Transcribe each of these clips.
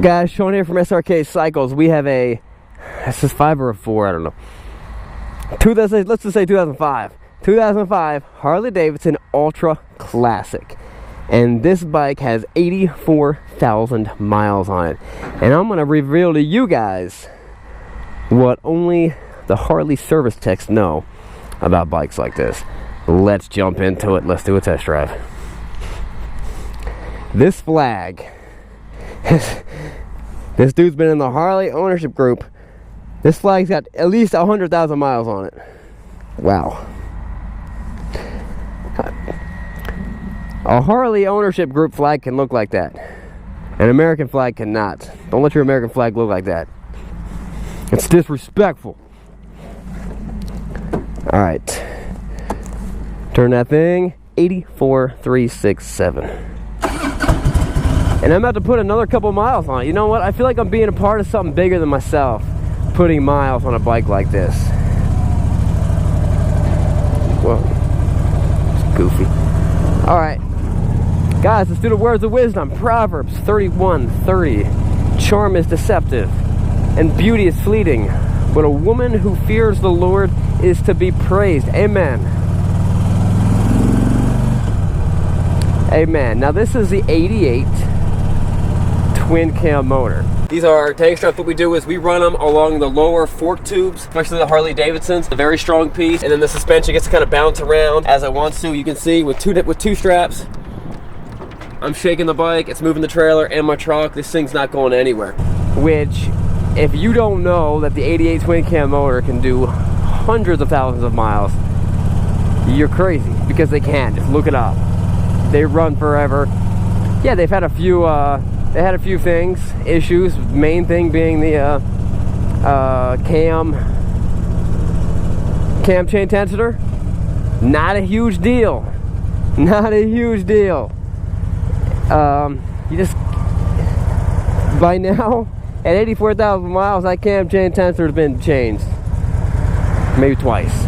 Guys, Sean here from Srkcycles. We have a, this is 5 or a 4, I don't know. Let's just say 2005. 2005 Harley Davidson Ultra Classic. And this bike has 84,000 miles on it. And I'm going to reveal to you guys what only the Harley service techs know about bikes like this. Let's jump into it. Let's do a test drive. This flag, this dude's been in the Harley ownership group. This flag's got at least 100,000 miles on it. Wow. A Harley ownership group flag can look like that. An American flag cannot. Don't let your American flag look like that. It's disrespectful. Alright. Turn that thing. 84,367. And I'm about to put another couple miles on it. You know what? I feel like I'm being a part of something bigger than myself, putting miles on a bike like this. Whoa. It's goofy. Alright. Guys, let's do the words of wisdom. Proverbs 31:30. Charm is deceptive, and beauty is fleeting, but a woman who fears the Lord is to be praised. Amen. Amen. Now this is the 88 twin cam motor. These are our tank straps. What we do is we run them along the lower fork tubes, especially the Harley Davidsons, a very strong piece, and then the suspension gets to kind of bounce around as it wants to. You can see with two straps, I'm shaking the bike, it's moving the trailer and my truck. This thing's not going anywhere. Which, if you don't know that the 88 twin cam motor can do hundreds of thousands of miles, you're crazy, because they can. Just look it up. They run forever. Yeah, they've had a few things, issues. Main thing being the cam chain tensor. Not a huge deal. Not a huge deal. You just, by now, at 84,000 miles, that cam chain tensor has been changed. Maybe twice.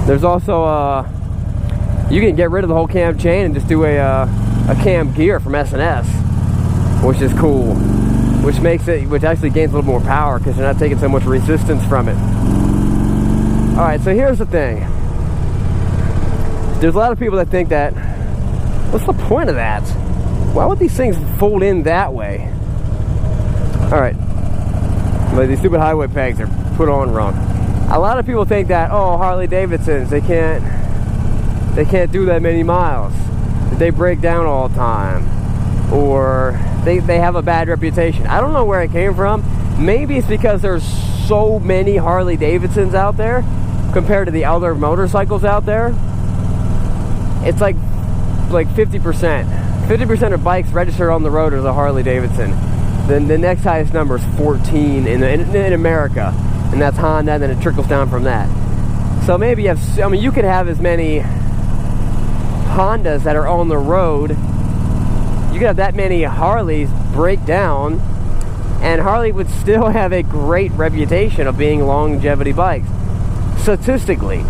There's also, you can get rid of the whole cam chain and just do a cam gear from S&S, which is cool. Which makes it, which actually gains a little more power because you're not taking so much resistance from it. Alright, so here's the thing. There's a lot of people that think that, what's the point of that? Why would these things fold in that way? Alright. Like these stupid highway pegs are put on wrong. A lot of people think that, oh, Harley Davidsons, they can't do that many miles. They break down all the time. Or they have a bad reputation. I don't know where it came from. Maybe it's because there's so many Harley Davidsons out there compared to the other motorcycles out there. It's like 50%. 50% of bikes registered on the road as a Harley Davidson. Then the next highest number is 14 in America, and that's Honda. And then it trickles down from that. So maybe you have, I mean, you could have as many Hondas that are on the road. You could have that many Harleys break down, and Harley would still have a great reputation of being longevity bikes, statistically.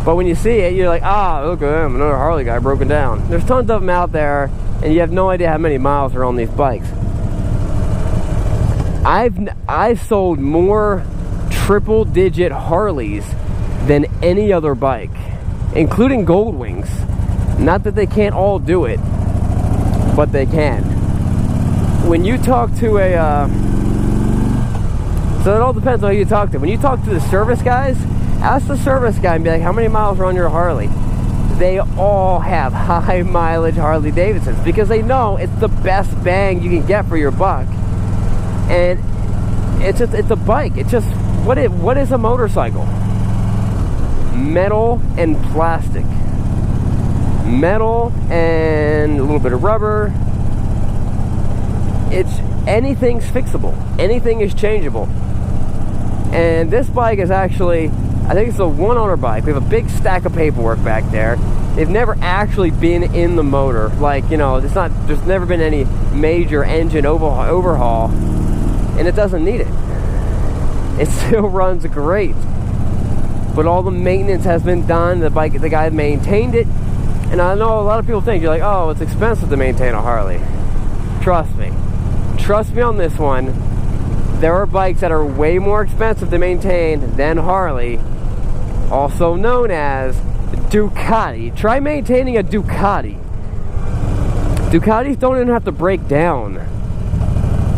But when you see it, you're like, ah, look at him, another Harley guy broken down. There's tons of them out there, and you have no idea how many miles are on these bikes. I've sold more triple-digit Harleys than any other bike, including Goldwings. Not that they can't all do it, but they can. When you talk to a, so it all depends on who you talk to. When you talk to the service guys, ask the service guy and be like, how many miles are on your Harley? They all have high mileage Harley Davidsons because they know it's the best bang you can get for your buck. And it's a bike. It's just, what is a motorcycle? Metal and plastic. Metal and a little bit of rubber. Anything's fixable. Anything is changeable. And this bike is actually, I think it's a one-owner bike. We have a big stack of paperwork back there. They've never actually been in the motor. Like, you know, there's never been any major engine overhaul, and it doesn't need it. It still runs great. But all the maintenance has been done. The guy maintained it. And I know a lot of people think, you're like, oh, it's expensive to maintain a Harley. Trust me. trust me on this one, there are bikes that are way more expensive to maintain than Harley, also known as Ducati. Try maintaining a Ducati. Ducatis don't even have to break down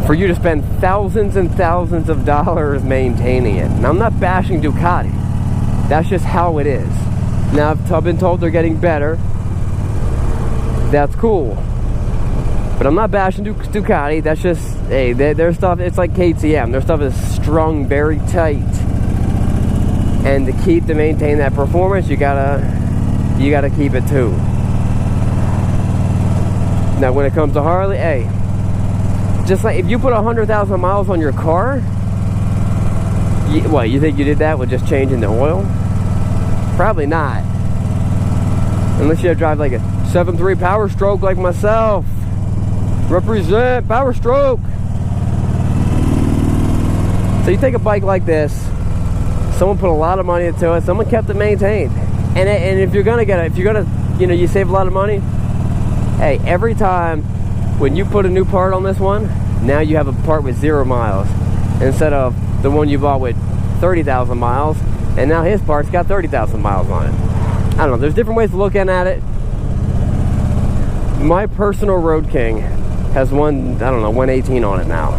for you to spend thousands and thousands of dollars maintaining it. And I'm not bashing Ducati. That's just how it is. Now, I've been told they're getting better. That's cool. But I'm not bashing Ducati. That's just, hey, their stuff, it's like KTM. Their stuff is strung very tight. And to maintain that performance, you gotta keep it too. Now, when it comes to Harley, hey, just like if you put 100,000 miles on your car, you think you did that with just changing the oil? Probably not. Unless you drive like a 7.3 Power Stroke like myself. Represent Power Stroke. So you take a bike like this, someone put a lot of money into it, someone kept it maintained. And if you're gonna get it, you save a lot of money. Hey, every time when you put a new part on this one, now you have a part with 0 miles instead of the one you bought with 30,000 miles, and now his part's got 30,000 miles on it. I don't know, there's different ways of looking at it. My personal Road King has 118 on it now.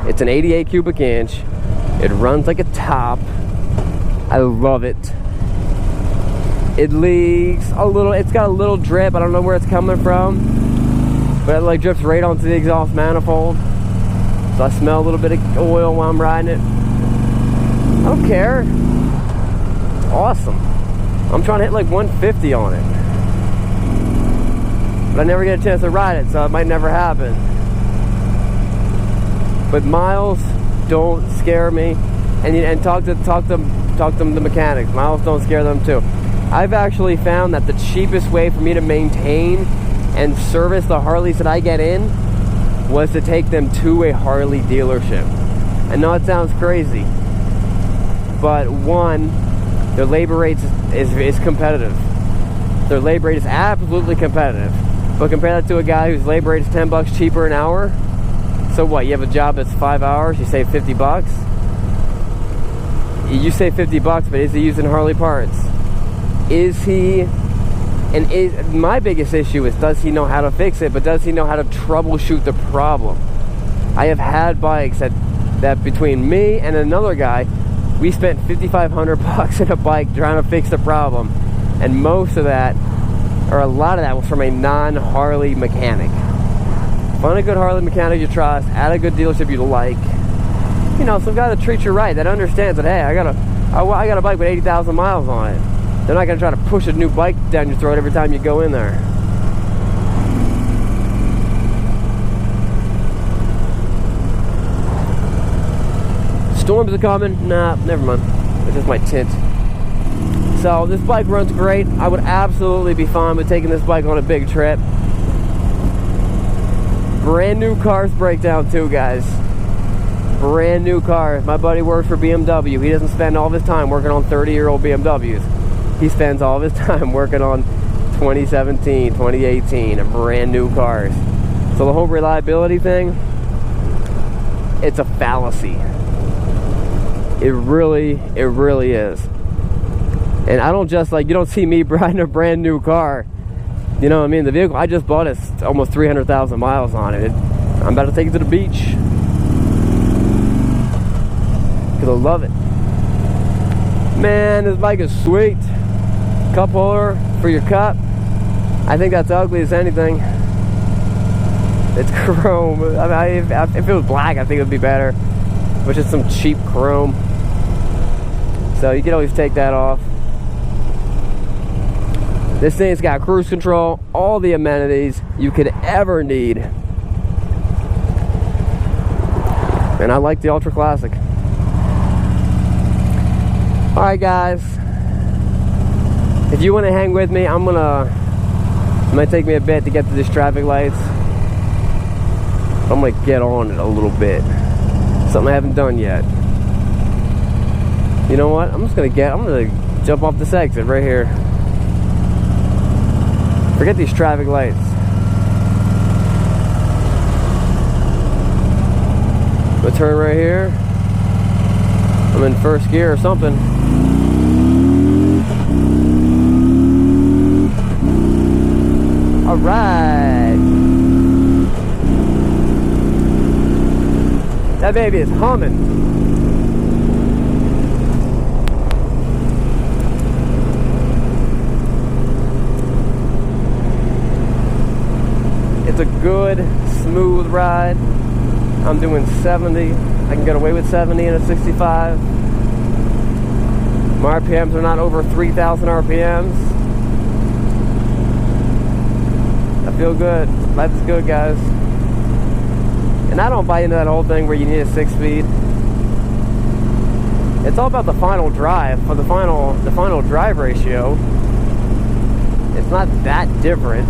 It's an 88 cubic inch. It runs like a top. I love it. It leaks a little, it's got a little drip. I don't know where it's coming from, but it like drips right onto the exhaust manifold. So I smell a little bit of oil while I'm riding it. I don't care. It's awesome. I'm trying to hit like 150 on it, but I never get a chance to ride it, so it might never happen. But miles don't scare me, and talk to the mechanics. Miles don't scare them too. I've actually found that the cheapest way for me to maintain and service the Harleys that I get in was to take them to a Harley dealership. I know it sounds crazy, but one, their labor rate is competitive. Their labor rate is absolutely competitive. But compare that to a guy whose labor rate is $10 cheaper an hour. So what, you have a job that's 5 hours, you save 50 bucks? You save 50 bucks, but is he using Harley parts? Is he, my biggest issue is, does he know how to fix it, but does he know how to troubleshoot the problem? I have had bikes that between me and another guy, we spent 5,500 bucks in a bike trying to fix the problem. And most of that, or a lot of that, was from a non-Harley mechanic. Find a good Harley mechanic you trust, at a good dealership you like. You know, some guy that treats you right, that understands that, hey, I got a bike with 80,000 miles on it. They're not gonna try to push a new bike down your throat every time you go in there. Storms are coming. Nah, never mind. It's just my tint. So this bike runs great. I would absolutely be fine with taking this bike on a big trip. Brand new cars break down too, guys. Brand new cars. My buddy works for BMW. He doesn't spend all of his time working on 30-year-old BMWs. He spends all of his time working on 2017, 2018, and brand new cars. So the whole reliability thing, it's a fallacy. It really is. And I don't just, like, you don't see me riding a brand new car. You know what I mean? The vehicle I just bought is almost 300,000 miles on it. I'm about to take it to the beach, because I love it. Man, this bike is sweet. Cup holder for your cup. I think that's ugly as anything. It's chrome. I mean, if it was black, I think it would be better. Which is some cheap chrome. So you can always take that off. This thing's got cruise control, all the amenities you could ever need. And I like the Ultra Classic. Alright guys, if you want to hang with me, it might take me a bit to get to these traffic lights. I'm gonna get on it a little bit. Something I haven't done yet. You know what? I'm gonna jump off this exit right here. Forget these traffic lights. I'm gonna turn right here. I'm in first gear or something. All right. That baby is humming. It's a good, smooth ride. I'm doing 70. I can get away with 70 in a 65. My RPMs are not over 3,000 RPMs. I feel good. Life's good, guys. And I don't buy into that whole thing where you need a 6-speed. It's all about the final drive. For the final drive ratio, it's not that different.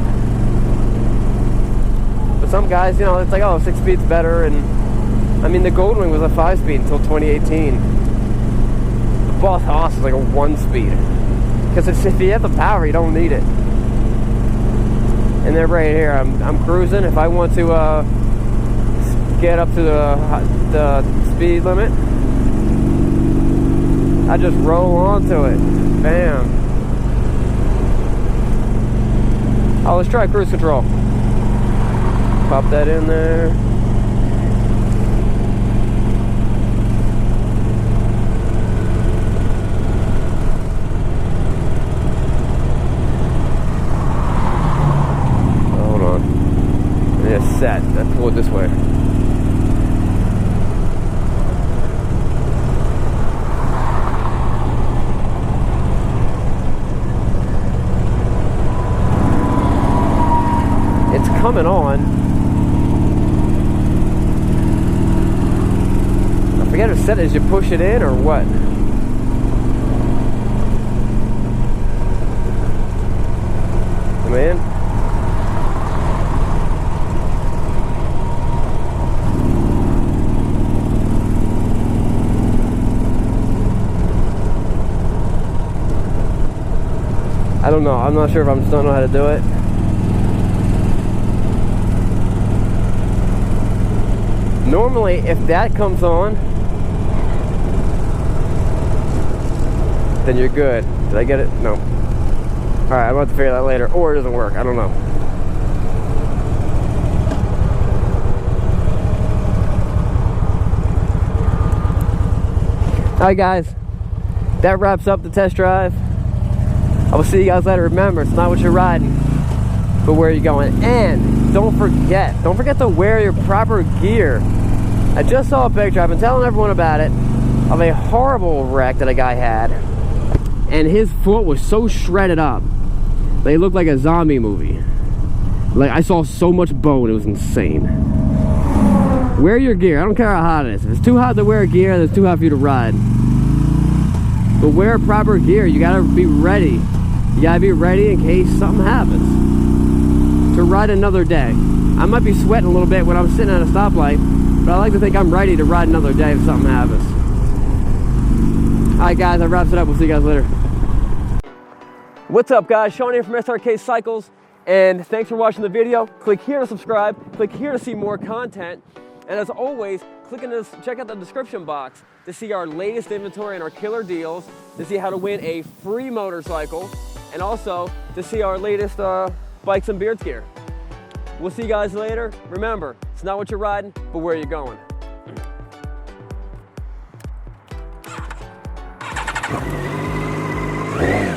But some guys, you know, it's like, oh, 6-speed's better. And I mean, the Goldwing was a 5-speed until 2018. The Boss Hoss is like a 1-speed. Because if you have the power, you don't need it. And then right here, I'm cruising. If I want to get up to the speed limit, I just roll onto it. Bam. Oh, let's try cruise control. Pop that in there. Set. Let's pull it this way. It's coming on. I forget if set as you push it in or what. Come in. I don't know. I'm not sure if I just don't know how to do it. Normally, if that comes on, then you're good. Did I get it? No. Alright, I'm about to figure that later. Or it doesn't work. I don't know. Alright, guys. That wraps up the test drive. I will see you guys later. Remember, it's not what you're riding, but where you're going. And don't forget to wear your proper gear. I just saw a picture, I've been telling everyone about it, of a horrible wreck that a guy had. And his foot was so shredded up, they looked like a zombie movie. Like, I saw so much bone, it was insane. Wear your gear. I don't care how hot it is. If it's too hot to wear gear, then it's too hot for you to ride. But wear proper gear. You gotta be ready. You gotta be ready in case something happens. To ride another day. I might be sweating a little bit when I'm sitting at a stoplight, but I like to think I'm ready to ride another day if something happens. Alright guys, that wraps it up. We'll see you guys later. What's up guys? Sean here from Srkcycles, and thanks for watching the video. Click here to subscribe. Click here to see more content. And as always, check out the description box to see our latest inventory and our killer deals, to see how to win a free motorcycle, and also to see our latest bikes and beards gear. We'll see you guys later. Remember, it's not what you're riding, but where you're going.